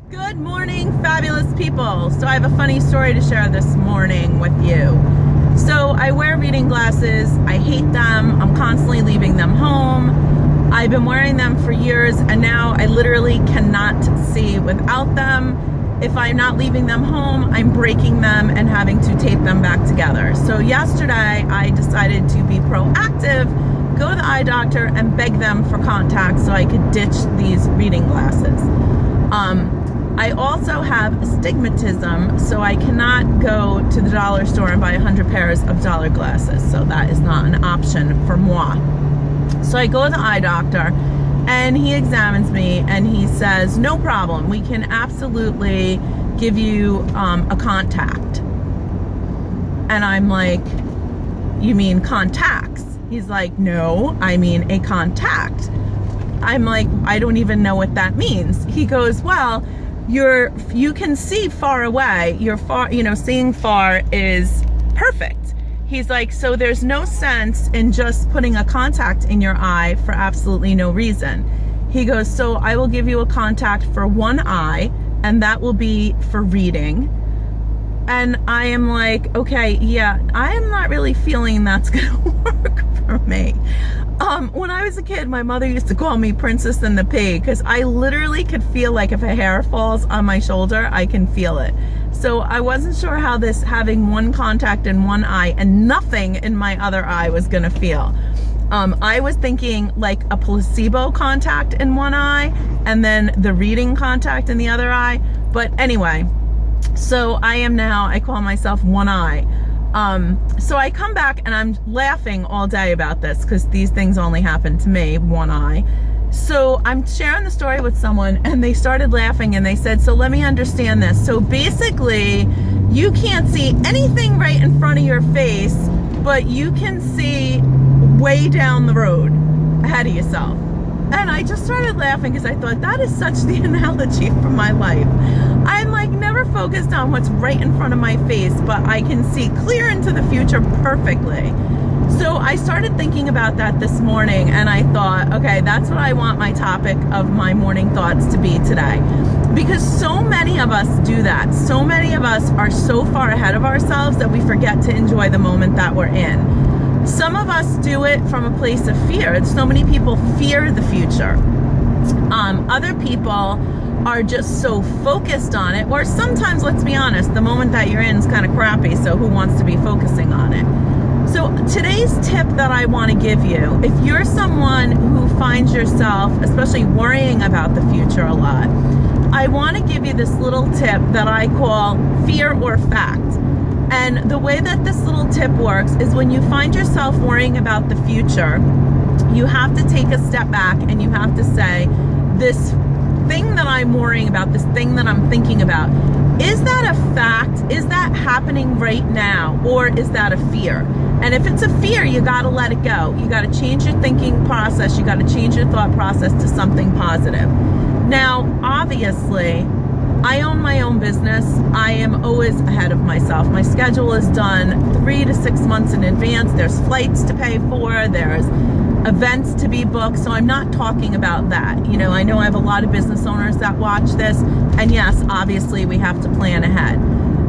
Good morning, fabulous people. So I have a funny story to share this morning with you. So I wear reading glasses. I hate them. I'm constantly leaving them home. I've been wearing them for years and now I literally cannot see without them. If I'm not leaving them home, I'm breaking them and having to tape them back together. So yesterday I decided to be proactive, go to the eye doctor and beg them for contacts so I could ditch these reading glasses. I also have astigmatism, so I cannot go to the dollar store and buy 100 pairs of dollar glasses. So that is not an option for moi. So I go to the eye doctor and he examines me and he says, no problem, we can absolutely give you a contact. And I'm like, you mean contacts? He's like, no, I mean a contact. I'm like, I don't even know what that means. He goes, well, you can see far away. Seeing far is perfect. He's like, so there's no sense in just putting a contact in your eye for absolutely no reason. He goes, so I will give you a contact for one eye and that will be for reading. And I am like, okay, yeah, I am not really feeling that's gonna work for me. When I was a kid, my mother used to call me Princess and the Pea because I literally could feel like if a hair falls on my shoulder, I can feel it. So I wasn't sure how this having one contact in one eye and nothing in my other eye was gonna feel. I was thinking like a placebo contact in one eye and then the reading contact in the other eye. But anyway, so I call myself One Eye. So I come back and I'm laughing all day about this because these things only happen to me, one eye. So I'm sharing the story with someone and they started laughing and they said, so let me understand this. So basically you can't see anything right in front of your face, but you can see way down the road ahead of yourself. And I just started laughing because I thought that is such the analogy for my life. I'm like never focused on what's right in front of my face, but I can see clear into the future perfectly. So I started thinking about that this morning and I thought, okay, that's what I want my topic of my morning thoughts to be today. Because so many of us do that. So many of us are so far ahead of ourselves that we forget to enjoy the moment that we're in. Some of us do it from a place of fear. So many people fear the future. Other people are just so focused on it, or sometimes, let's be honest, the moment that you're in is kind of crappy, so who wants to be focusing on it? So today's tip that I want to give you, if you're someone who finds yourself, especially worrying about the future a lot, I want to give you this little tip that I call fear or fact. And the way that this little tip works is when you find yourself worrying about the future, you have to take a step back and you have to say, this thing that I'm worrying about, this thing that I'm thinking about, is that a fact? Is that happening right now? Or is that a fear? And if it's a fear, you got to let it go. You got to change your thinking process. You got to change your thought process to something positive. Now, obviously, I own my own business. I am always ahead of myself. My schedule is done 3 to 6 months in advance. There's flights to pay for. There's events to be booked. So I'm not talking about that. I know I have a lot of business owners that watch this. And yes, obviously we have to plan ahead.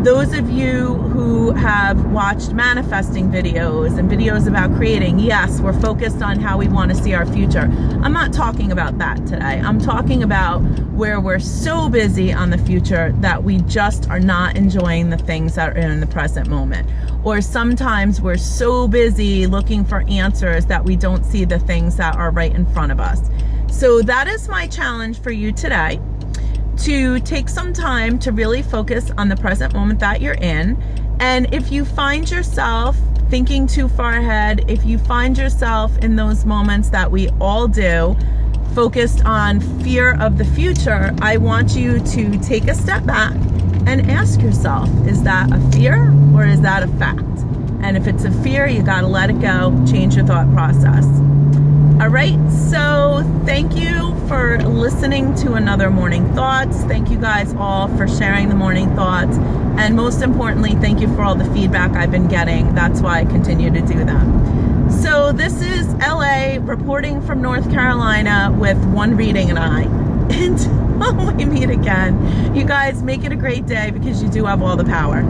Those of you who have watched manifesting videos and videos about creating, yes, we're focused on how we want to see our future. I'm not talking about that today. I'm talking about where we're so busy on the future that we just are not enjoying the things that are in the present moment. Or sometimes we're so busy looking for answers that we don't see the things that are right in front of us. So that is my challenge for you today, to take some time to really focus on the present moment that you're in. And if you find yourself thinking too far ahead, if you find yourself in those moments that we all do, focused on fear of the future, I want you to take a step back and ask yourself, is that a fear or is that a fact? And if it's a fear, you got to let it go, change your thought process. All right, so thank you for listening to another Morning Thoughts. Thank you guys all for sharing the morning thoughts. And most importantly, thank you for all the feedback I've been getting. That's why I continue to do them. So this is LA reporting from North Carolina with one reading and I. Until we meet again, You guys make it a great day because you do have all the power.